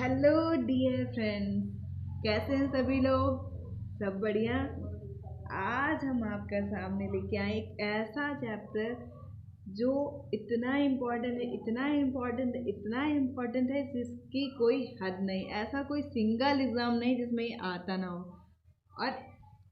Hello dear friends, कैसे हैं सभी लोग? सब बढ़िया। आज हम आपके सामने लेके आए एक ऐसा चैप्टर जो इतना इम्पोर्टेंट है, इतना इम्पोर्टेंट, इतना इम्पोर्टेंट है जिसकी कोई हद नहीं। ऐसा कोई सिंगल एग्ज़ाम नहीं जिसमें ये आता ना हो। और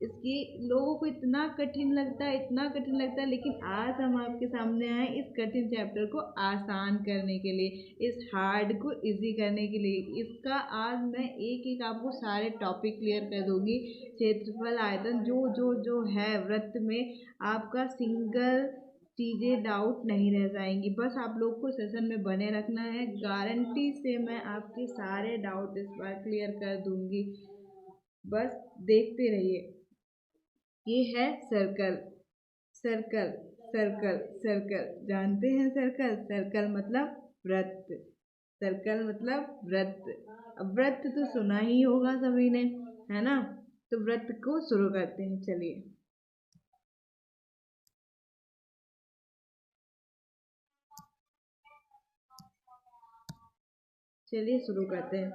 इसकी लोगों को इतना कठिन लगता है, इतना कठिन लगता है, लेकिन आज हम आपके सामने आए इस कठिन चैप्टर को आसान करने के लिए, इस हार्ड को इजी करने के लिए। इसका आज मैं एक एक आपको सारे टॉपिक क्लियर कर दूंगी। क्षेत्रफल, आयतन, जो जो जो है वृत्त में, आपका सिंगल चीज़ें डाउट नहीं रह जाएंगी। बस आप लोग को सेशन में बने रखना है। गारंटी से मैं आपके सारे डाउट इस बार क्लियर कर दूंगी। बस देखते रहिए। ये है सर्कल। सर्कल, सर्कल, सर्कल, जानते हैं? सर्कल, सर्कल मतलब वृत्त। सर्कल मतलब वृत्त। अब वृत्त तो सुना ही होगा सभी ने, है ना? तो वृत्त को शुरू करते हैं, चलिए। चलिए शुरू करते हैं।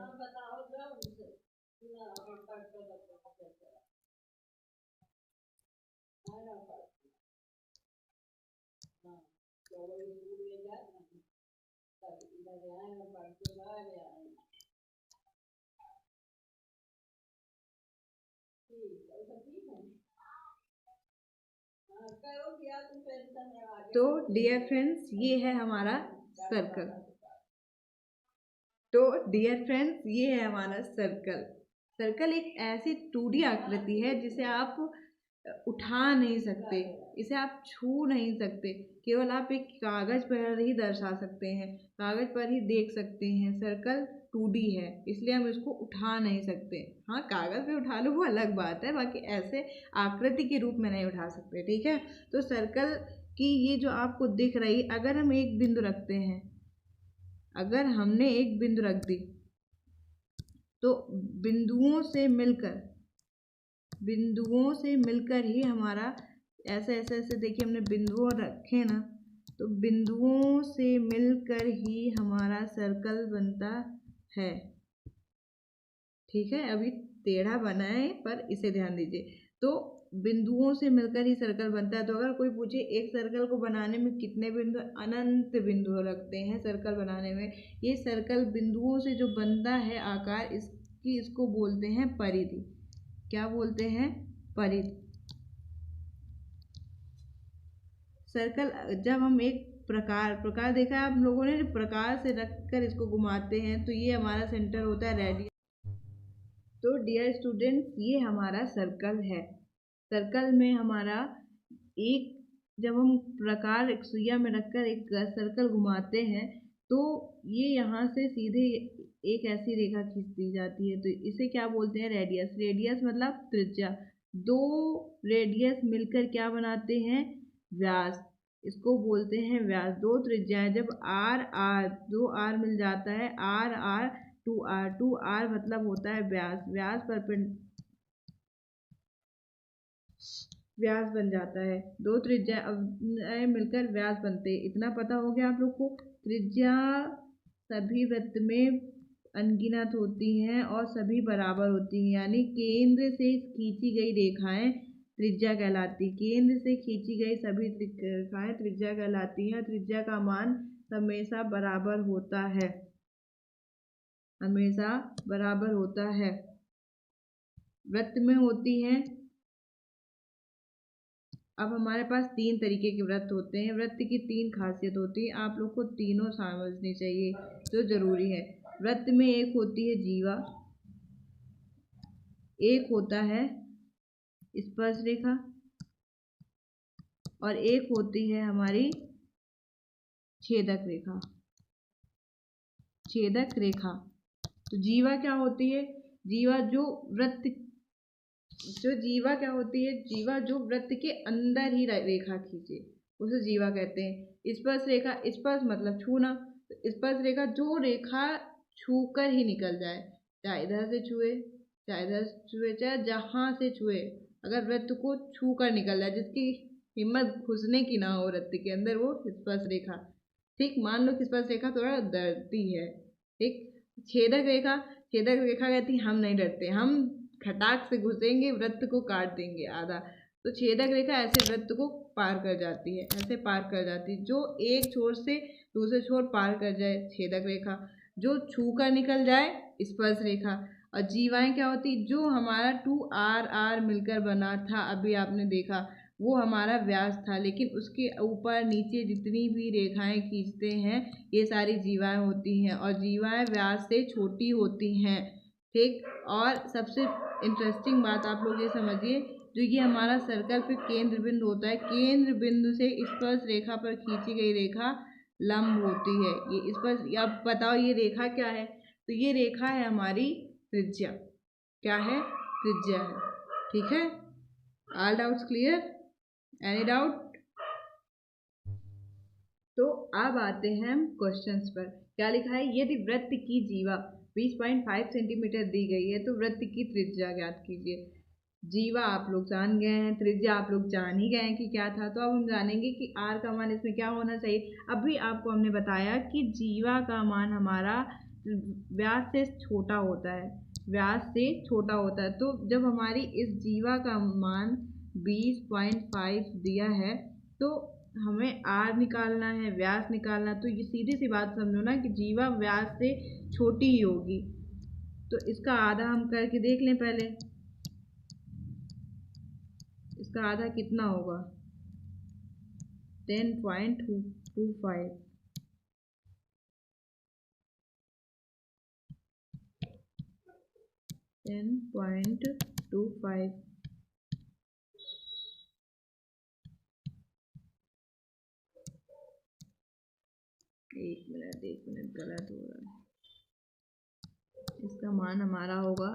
तो डियर फ्रेंड्स, ये है हमारा सर्कल। तो डियर फ्रेंड्स, ये है हमारा सर्कल। सर्कल एक ऐसी 2D आकृति है जिसे आप उठा नहीं सकते, इसे आप छू नहीं सकते। केवल आप एक कागज पर ही दर्शा सकते हैं, कागज पर ही देख सकते हैं। सर्कल 2D है, इसलिए हम इसको उठा नहीं सकते। हाँ, कागज पे उठा लो वो अलग बात है, बाकी ऐसे आकृति के रूप में नहीं उठा सकते, ठीक है? तो सर्कल की ये जो आपको दिख रही, अगर हम एक बिंदु रखते हैं, अगर हमने एक बिंदु रख दी, तो बिंदुओं से मिलकर ही हमारा ऐसे ऐसे ऐसे, देखिए हमने बिंदुओं रखे ना, तो बिंदुओं से मिलकर ही हमारा सर्कल बनता है। ठीक है, अभी टेढ़ा बना है पर इसे ध्यान दीजिए। तो बिंदुओं से मिलकर ही सर्कल बनता है। तो अगर कोई पूछे एक सर्कल को बनाने में कितने बिंदु, अनंत बिंदु लगते हैं सर्कल बनाने में। ये सर्कल बिंदुओं से जो बनता है आकार, इसको बोलते हैं परिधि। क्या बोलते हैं? परिधि। सर्कल जब हम एक प्रकार देखा है आप लोगों ने, प्रकार से रखकर इसको घुमाते हैं, तो ये हमारा सेंटर होता है रेडियस। तो डियर स्टूडेंट्स, ये हमारा सर्कल है। सर्कल में हमारा एक, जब हम प्रकार एक सुइया में रखकर एक सर्कल घुमाते हैं, तो ये यहाँ से सीधे एक ऐसी रेखा खींच दी जाती है, तो इसे क्या बोलते हैं? रेडियस। रेडियस मतलब त्रिज्या। दो रेडियस मिलकर क्या बनाते हैं? व्यास। इसको बोलते हैं व्यास। दो त्रिज्याएं, जब आर आर, दो आर मिल जाता है, R R, two R, two R मतलब होता है व्यास। व्यास बन जाता है। दो त्रिज्या मिलकर व्यास बनते हैं। इतना पता हो गया आप लोग को? त्रिज्या सभी वृत्त में अनगिनत होती हैं और सभी बराबर होती हैं, यानी केंद्र से खींची गई रेखाएं त्रिज्या कहलाती। केंद्र से खींची गई सभी रेखाएं त्रिज्या कहलाती हैं। त्रिज्या का मान हमेशा बराबर होता है, हमेशा बराबर होता है। वृत्त में होती हैं। अब हमारे पास 3 तरीके के वृत्त होते हैं। वृत्त की 3 खासियत होती है, आप लोग को तीनों समझनी चाहिए, जो जरूरी है। वृत्त में एक होती है जीवा, एक होता है स्पर्श रेखा, और एक होती है हमारी छेदक रेखा। छेदक रेखा। तो जीवा क्या होती है? जीवा जो क्या होती है? जीवा जो वृत्त के अंदर ही रेखा खींचे, उसे जीवा कहते हैं। स्पर्श रेखा, स्पर्श मतलब छूना। तो स्पर्श रेखा जो रेखा छू कर ही निकल जाए, चाहे इधर से छुए, चाहे इधर छुए, चाहे जहां से छुए, अगर वृत्त को छू कर निकल जाए, जिसकी हिम्मत घुसने की ना हो वृत्त के अंदर, वो स्पर्श रेखा। ठीक, मान लो कि स्पर्श रेखा थोड़ा डरती है, ठीक, छेदक रेखा, छेदक रेखा कहती हम नहीं डरते, हम खटाक से घुसेंगे, वृत्त को काट देंगे आधा। तो छेदक रेखा ऐसे वृत्त को पार कर जाती है, ऐसे पार कर जाती है, जो एक छोर से दूसरे छोर पार कर जाए छेदक रेखा, जो छू कर निकल जाए स्पर्श रेखा। और जीवाएं क्या होती, जो हमारा 2RR मिलकर बना था, अभी आपने देखा वो हमारा व्यास था, लेकिन उसके ऊपर नीचे जितनी भी रेखाएं खींचते हैं ये सारी जीवाएं होती हैं, और जीवाएं व्यास से छोटी होती हैं। ठीक, और सबसे इंटरेस्टिंग बात आप लोग ये समझिए, जो ये हमारा सर्कल पे केंद्र बिंदु होता है, केंद्र बिंदु से स्पर्श रेखा पर खींची गई रेखा लंब होती है। ये स्पर्श, अब बताओ ये रेखा क्या है, तो ये रेखा है हमारी त्रिज्या। क्या है, त्रिज्या है। ठीक है, all doubts clear, any doubt? तो अब आते हैं हम क्वेश्चंस पर। क्या लिखा है, यदि वृत्त की जीवा 20.5 सेंटीमीटर दी गई है तो वृत्त की त्रिज्या ज्ञात कीजिए। जीवा आप लोग जान गए हैं, त्रिज्या आप लोग जान ही गए हैं कि क्या था। तो अब हम जानेंगे कि आर का मान इसमें क्या होना चाहिए। अभी आपको हमने बताया कि जीवा का मान हमारा व्यास से छोटा होता है, व्यास से छोटा होता है। तो जब हमारी इस जीवा का मान 20.5 दिया है तो हमें आर निकालना है, व्यास निकालना। तो ये सीधी सी बात समझो ना कि जीवा व्यास से छोटी ही होगी। तो इसका आधा हम करके देख लें पहले, इसका आधा कितना होगा, 10.25। 10.25 एक मिनट गलत हो रहा है। इसका मान हमारा होगा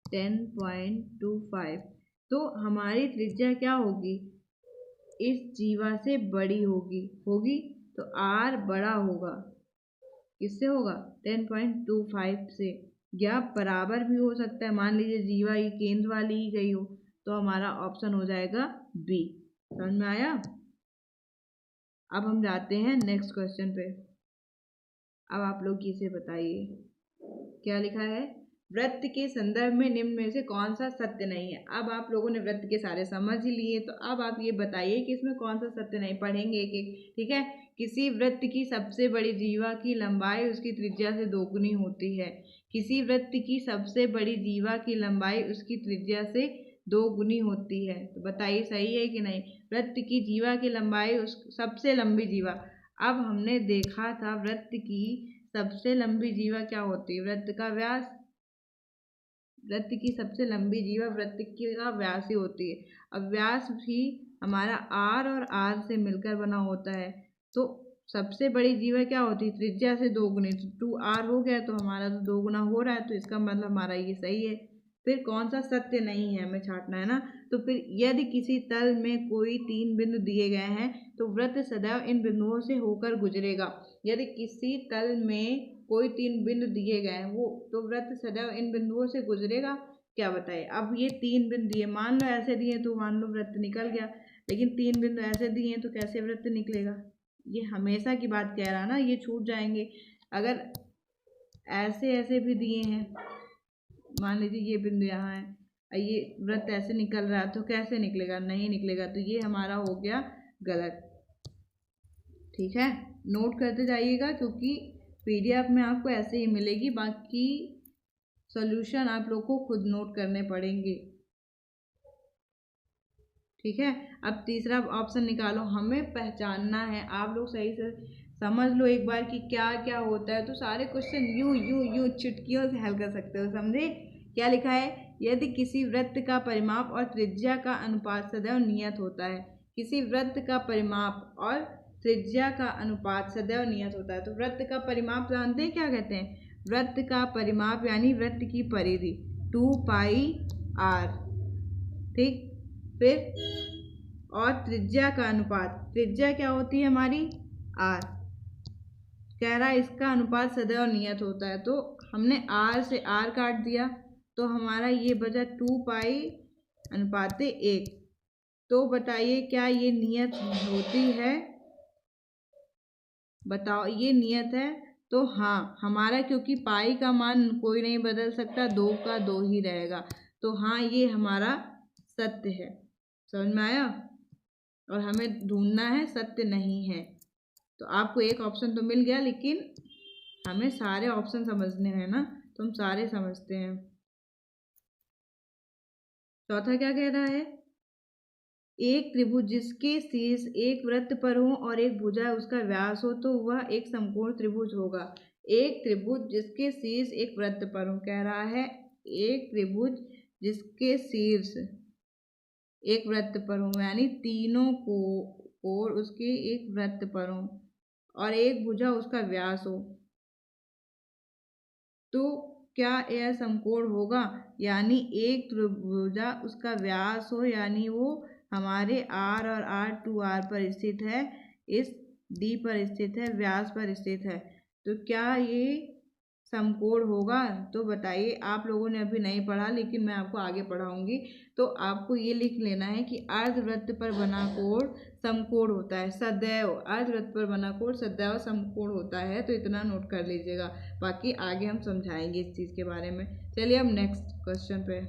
10.25। तो हमारी त्रिज्या क्या होगी, इस जीवा से बड़ी होगी तो आर बड़ा होगा, किससे होगा, 10.25 से, या बराबर भी हो सकता है। मान लीजिए जीवा ये केंद्र वाली ही गई हो तो हमारा ऑप्शन हो जाएगा बी। समझ में आया? अब हम जाते हैं नेक्स्ट क्वेश्चन पे। अब आप लोग इसे बताइए क्या लिखा है, वृत्त के संदर्भ में निम्न में से कौन सा सत्य नहीं है। अब आप लोगों ने वृत्त के सारे समझ ही लिए, तो अब आप ये बताइए कि इसमें कौन सा सत्य नहीं। पढ़ेंगे एक एक, ठीक है। किसी वृत्त की सबसे बड़ी जीवा की लंबाई उसकी त्रिज्या से दोगुनी होती है। किसी वृत्त की सबसे बड़ी जीवा की लंबाई उसकी त्रिज्या से दोगुनी होती है। तो बताइए सही है कि नहीं। वृत्त की जीवा की लंबाई उस सबसे लंबी जीवा, अब हमने देखा था वृत्त की सबसे लंबी जीवा क्या होती है, वृत्त का व्यास। वृत्त की सबसे लंबी जीवा वृत्त का व्यास ही होती है। अब व्यास भी हमारा आर और आर से मिलकर बना होता है। तो सबसे बड़ी जीवा क्या होती है, त्रिज्या से दोगुनी। तो 2R हो गया तो हमारा तो दोगुना हो रहा है, तो इसका मतलब हमारा ये सही है। फिर कौन सा सत्य नहीं है हमें छांटना है ना। तो फिर यदि किसी तल में कोई 3 बिंदु दिए गए हैं तो वृत्त सदैव इन बिंदुओं से होकर गुजरेगा। यदि किसी तल में कोई 3 बिंदु दिए गए हैं वो, तो वृत्त सदैव इन बिंदुओं से गुजरेगा। क्या बताइए, अब ये 3 बिंदु दिए, मान लो ऐसे दिए तो मान लो वृत्त निकल गया, लेकिन 3 बिंदु ऐसे दिए तो कैसे वृत्त निकलेगा। ये हमेशा की बात कह रहा ना, ये छूट जाएंगे। अगर ऐसे ऐसे भी दिए हैं, मान लीजिए ये बिंदु यहाँ है, ये वृत्त ऐसे निकल रहा है तो कैसे निकलेगा, नहीं निकलेगा। तो ये हमारा हो गया गलत। ठीक है, नोट करते जाइएगा क्योंकि PDF में आपको ऐसे ही मिलेगी, बाकी सॉल्यूशन आप लोग को खुद नोट करने पड़ेंगे। ठीक है, अब तीसरा ऑप्शन निकालो, हमें पहचानना है। आप लोग सही से समझ लो एक बार कि क्या क्या होता है, तो सारे क्वेश्चन यूं चुटकियों से हल कर सकते हो। समझे क्या लिखा है, यदि किसी वृत्त का परिमाप और त्रिज्या का अनुपात सदैव नियत होता है। किसी वृत्त का परिमाप और त्रिज्या का अनुपात सदैव नियत होता है। तो वृत्त का परिमाप जानते हैं क्या कहते हैं, वृत्त का परिमाप यानी वृत्त की परिधि 2πr। ठीक, फिर और त्रिज्या का अनुपात, त्रिज्या क्या होती है हमारी, r। कह रहा है इसका अनुपात सदैव नियत होता है, तो हमने r से r काट दिया तो हमारा ये बचा 2π/1। तो बताइए क्या ये नियत होती है, बताओ ये नियत है। तो हाँ हमारा, क्योंकि पाई का मान कोई नहीं बदल सकता, 2 का 2 ही रहेगा, तो हाँ ये हमारा सत्य है। समझ में आया? और हमें ढूंढना है सत्य नहीं है। तो आपको एक ऑप्शन तो मिल गया, लेकिन हमें सारे ऑप्शन समझने हैं ना, तो हम सारे समझते हैं। चौथा क्या कह रहा है? एक त्रिभुज जिसके शीर्ष एक वृत्त पर हो और एक भुजा उसका व्यास हो तो वह एक समकोण त्रिभुज होगा। एक त्रिभुज जिसके शीर्ष एक वृत्त पर हो, कह रहा है एक त्रिभुज जिसके शीर्ष एक वृत्त पर हो, यानी तीनों को और उसके एक वृत्त पर हो और एक भुजा उसका व्यास हो, तो क्या यह समकोण होगा? यानी एक त्रिभुजा उसका व्यास हो, यानी वो हमारे R और R2R पर स्थित है, इस D पर स्थित है, व्यास पर स्थित है, तो क्या ये समकोण होगा? तो बताइए। आप लोगों ने अभी नहीं पढ़ा, लेकिन मैं आपको आगे पढ़ाऊंगी। तो आपको ये लिख लेना है कि अर्धवृत्त पर बना कोण समकोण होता है सदैव। अर्धवृत्त पर बना कोण सदैव समकोण होता है, तो इतना नोट कर लीजिएगा। बाकी आगे हम समझाएंगे इस चीज़ के बारे में। चलिए अब नेक्स्ट क्वेश्चन पे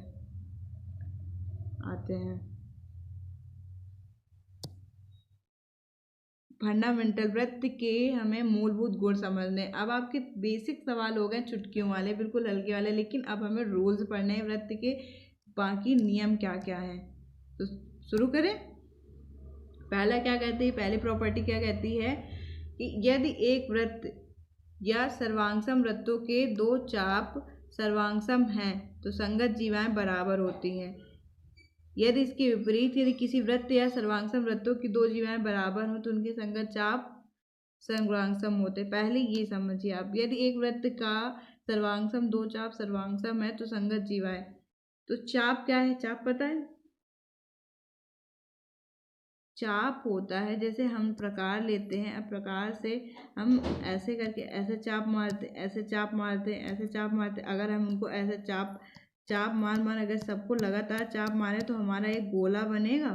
आते हैं। फंडामेंटल वृत्त के हमें मूलभूत गुण समझने। अब आपके बेसिक सवाल हो गए चुटकियों वाले, बिल्कुल हल्के वाले, लेकिन अब हमें रूल्स पढ़ने हैं वृत्त के, बाकी नियम क्या क्या हैं। तो शुरू करें। पहला क्या कहती है, पहली प्रॉपर्टी क्या कहती है कि यदि एक वृत्त या सर्वांगसम वृत्तों के दो चाप सर्वांगसम हैं तो संगत जीवाएं बराबर होती हैं। यदि इसके विपरीत, यदि किसी वृत्त या सर्वांगसम वृत्तों की दो जीवाएं बराबर हों तो उनके संगत चाप सर्वांगसम होते। पहले ये समझिए आप, यदि एक वृत्त का सर्वांगसम दो चाप सर्वांगसम है तो संगत जीवाएं, तो चाप क्या है? चाप पता है? चाप होता है, जैसे हम प्रकार लेते हैं, अब प्रकार से हम ऐसे करके ऐसे चाप मारते, ऐसे चाप मारते, ऐसे चाप मारते। अगर हम उनको ऐसे चाप चाप मार अगर सबको लगातार चाप मारे तो हमारा एक गोला बनेगा।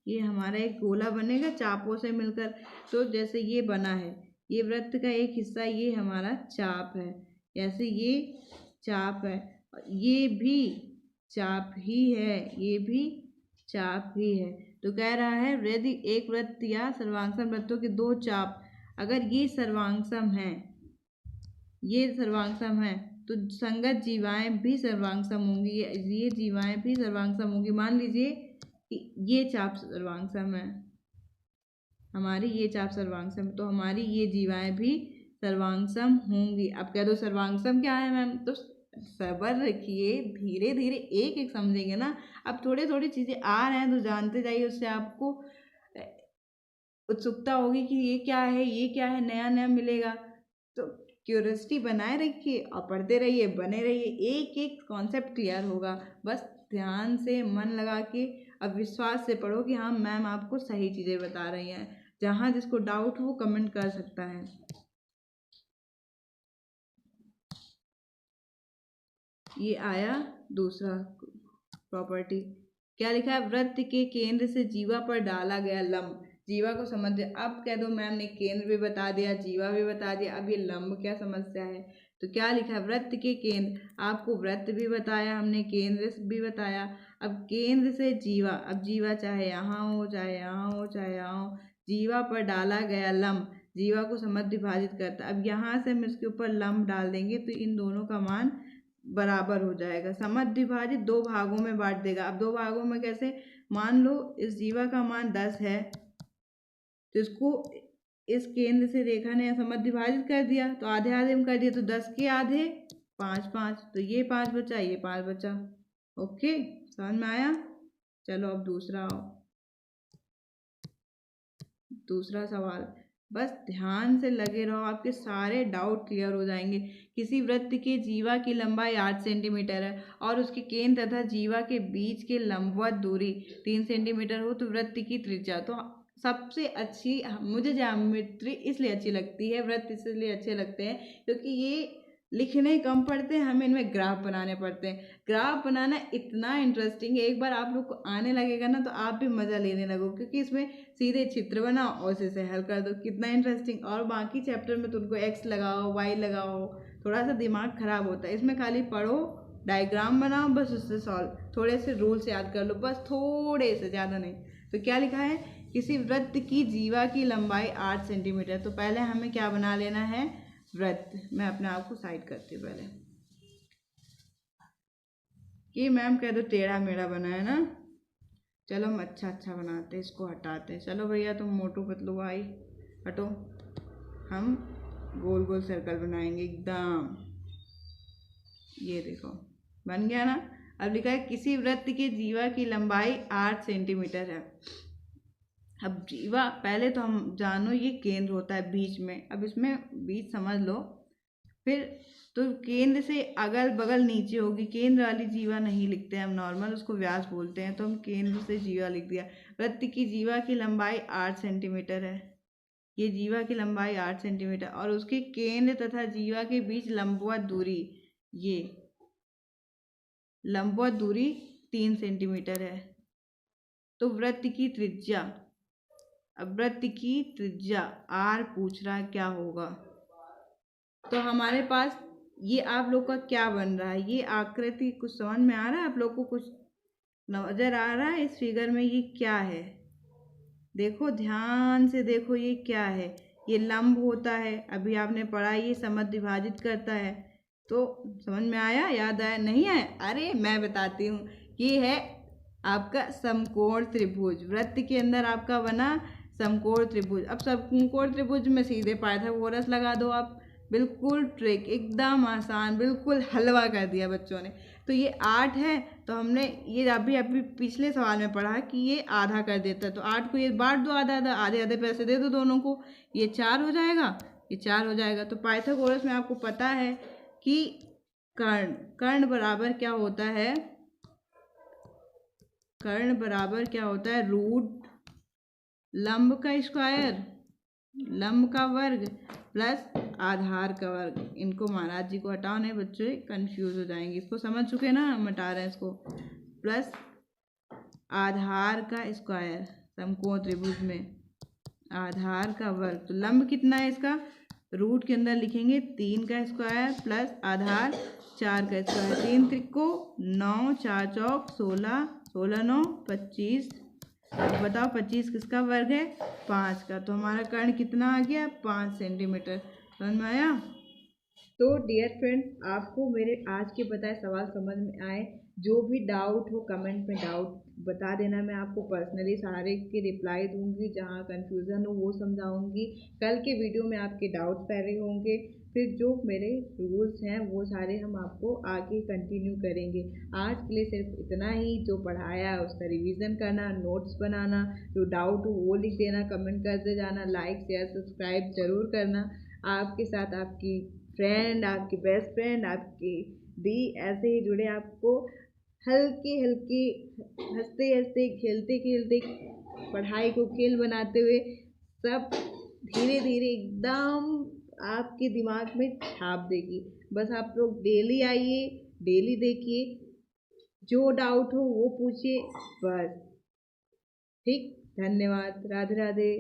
ये हमारा एक गोला बनेगा चापों से मिलकर। तो जैसे ये बना है, ये वृत्त का एक हिस्सा, ये हमारा चाप है, ऐसे ये चाप है, ये भी चाप ही है, ये भी चाप ही है। तो कह रहा है यदि एक वृत्त या सर्वांगसम वृत्तों के दो चाप, अगर ये सर्वांगसम है, ये सर्वांगसम है, तो संगत जीवाएं भी सर्वांगसम होंगी, ये जीवाएं भी सर्वांगसम होंगी। मान लीजिए कि ये चाप सर्वांगसम है, हमारी ये चाप सर्वांगसम, तो हमारी ये जीवाएं भी सर्वांगसम होंगी। अब कह दो सर्वांगसम क्या है मैम? तो सब्र रखिए, धीरे धीरे एक एक समझेंगे ना। अब थोड़ी थोड़ी चीज़ें आ रहे हैं तो जानते जाइए, उससे आपको उत्सुकता होगी कि ये क्या है, ये क्या है, नया नया मिलेगा। तो क्यूरियोसिटी बनाए रखिए और पढ़ते रहिए, बने रहिए, एक एक कॉन्सेप्ट क्लियर होगा। बस ध्यान से मन लगा के अब विश्वास से पढ़ो कि हाँ मैम आपको सही चीज़ें बता रही हैं। जहाँ जिसको डाउट हो वो कमेंट कर सकता है। ये आया दूसरा प्रॉपर्टी, क्या लिखा है? वृत्त के केंद्र से जीवा पर डाला गया लंब। जीवा को समझ, अब कह दो मैम ने केंद्र भी बता दिया, जीवा भी बता दिया, अब ये लंब क्या समस्या है? तो क्या लिखा है? वृत्त के केंद्र, आपको वृत्त भी बताया हमने, केंद्र भी बताया। अब केंद्र से जीवा, अब जीवा चाहे यहाँ हो, चाहे यहाँ हो, चाहे यहाँ हो, जीवा पर डाला गया लंब जीवा को समद्विभाजित विभाजित करता। अब यहाँ से हम इसके ऊपर लंब डाल देंगे तो इन दोनों का मान बराबर हो जाएगा। समद्विभाजित दो भागों में बांट देगा। अब दो भागों में कैसे? मान लो इस जीवा का मान 10 है, तो इसको इस केंद्र से रेखा ने समद्विभाजित कर दिया, तो आधे आधे में कर दिया, तो 10 के आधे 5 5, तो ये 5 बचा, ये 5 बचा। ओके, समझ में आया? चलो अब दूसरा सवाल। बस ध्यान से लगे रहो, आपके सारे डाउट क्लियर हो जाएंगे। किसी वृत्त के जीवा की लंबाई 8 सेंटीमीटर है और उसके केंद्र तथा जीवा के बीच के लंबवत दूरी 3 सेंटीमीटर हो तो वृत्त की त्रिज्या। तो सबसे अच्छी मुझे ज्यामिति इसलिए अच्छी लगती है, वृत्त इसलिए अच्छे लगते हैं क्योंकि ये लिखने कम पड़ते हैं, हमें इनमें ग्राफ बनाने पड़ते हैं। ग्राफ बनाना इतना इंटरेस्टिंग है, एक बार आप लोग को आने लगेगा ना तो आप भी मज़ा लेने लगो, क्योंकि इसमें सीधे चित्र बनाओ और उसे से हल कर दो, कितना इंटरेस्टिंग। और बाकी चैप्टर में तुमको एक्स लगाओ, वाई लगाओ, थोड़ा सा दिमाग खराब होता है। इसमें खाली पढ़ो, डायग्राम बनाओ, बस उससे सॉल्व, थोड़े से रूल्स याद कर लो, बस थोड़े से, ज़्यादा नहीं। तो क्या लिखा है, किसी वृत्त की जीवा की लंबाई 8 सेंटीमीटर। तो पहले हमें क्या बना लेना है, वृत्त। मैं अपने आप को साइड करती हूँ पहले, कि मैम कह दो टेढ़ा मेढ़ा बना है ना। चलो हम अच्छा अच्छा बनाते हैं, इसको हटाते हैं। चलो भैया तुम मोटू पतलू भाई हटो, हम गोल गोल सर्कल बनाएंगे एकदम। ये देखो बन गया ना। अब लिखा है किसी वृत्त के जीवा की लंबाई 8 सेंटीमीटर है। अब जीवा पहले तो हम जानो ये केंद्र होता है बीच में, अब इसमें बीच समझ लो। फिर तो केंद्र से अगल बगल नीचे होगी, केंद्र वाली जीवा नहीं लिखते हैं हम, नॉर्मल उसको व्यास बोलते हैं, तो हम केंद्र से जीवा लिख दिया। वृत्त की जीवा की लंबाई 8 सेंटीमीटर है, ये जीवा की लंबाई 8 सेंटीमीटर, और उसके केंद्र तथा जीवा के बीच लंबवत दूरी, ये लंबवत दूरी 3 सेंटीमीटर है। तो वृत्त की त्रिज्या, अब वृत्त की त्रिज्या आर पूछ रहा है क्या होगा। तो हमारे पास ये आप लोग का क्या बन रहा है, ये आकृति कुछ समझ में आ रहा है आप लोग को, कुछ नजर आ रहा है इस फिगर में, ये क्या है, देखो ध्यान से देखो, ये क्या है, ये लंब होता है, अभी आपने पढ़ा, ये समद्विभाजित करता है। तो समझ में आया, याद आया, नहीं आया, अरे मैं बताती हूँ, ये है आपका समकोण त्रिभुज। वृत्त के अंदर आपका बना समकोण त्रिभुज। अब समकोण त्रिभुज में सीधे पाइथागोरस लगा दो आप, बिल्कुल ट्रिक, एकदम आसान, बिल्कुल हलवा कर दिया बच्चों ने। तो ये 8 है, तो हमने ये अभी अभी पिछले सवाल में पढ़ा कि ये आधा कर देता है, तो 8 को ये बांट दो, आधा आधा, आधे आधे पैसे दे दो दोनों को, ये 4 हो जाएगा, ये 4 हो जाएगा। तो पाइथागोरस में आपको पता है कि कर्ण, कर्ण बराबर क्या होता है, कर्ण बराबर क्या होता है, रूट लंब का स्क्वायर, लंब का वर्ग प्लस आधार का वर्ग। इनको महाराज जी को हटाओ, नहीं बच्चे कंफ्यूज हो जाएंगे, इसको समझ चुके ना, हम हटा रहे हैं इसको, प्लस आधार का स्क्वायर, समकोण त्रिभुज में आधार का वर्ग। तो लंब कितना है इसका, रूट के अंदर लिखेंगे 3 का स्क्वायर प्लस आधार 4 का स्क्वायर, 3 त्रिको 9, 4 चौक 16, 16 9 25। अब बताओ 25 किसका वर्ग है, 5 का। तो हमारा कर्ण कितना आ गया, 5 सेंटीमीटर। समझ में आया। तो डियर फ्रेंड्स, आपको मेरे आज के बताए सवाल समझ में आए, जो भी डाउट हो कमेंट में डाउट बता देना, मैं आपको पर्सनली सारे के रिप्लाई दूंगी, जहाँ कंफ्यूजन हो वो समझाऊंगी। कल के वीडियो में आपके डाउट्स पहले होंगे, फिर जो मेरे रूल्स हैं वो सारे हम आपको आगे कंटिन्यू करेंगे। आज के लिए सिर्फ इतना ही, जो पढ़ाया है उसका रिवीजन करना, नोट्स बनाना, जो डाउट हो वो लिख देना, कमेंट करते जाना, लाइक शेयर सब्सक्राइब जरूर करना। आपके साथ आपकी फ्रेंड, आपकी बेस्ट फ्रेंड, आपकी दी ऐसे ही जुड़े, आपको हल्के हल्के, हंसते हंसते, खेलते खेलते, पढ़ाई को खेल बनाते हुए, सब धीरे धीरे एकदम आपके दिमाग में छाप देगी। बस आप लोग डेली आइए, डेली देखिए, जो डाउट हो वो पूछिए, बस। ठीक, धन्यवाद, राधे राधे।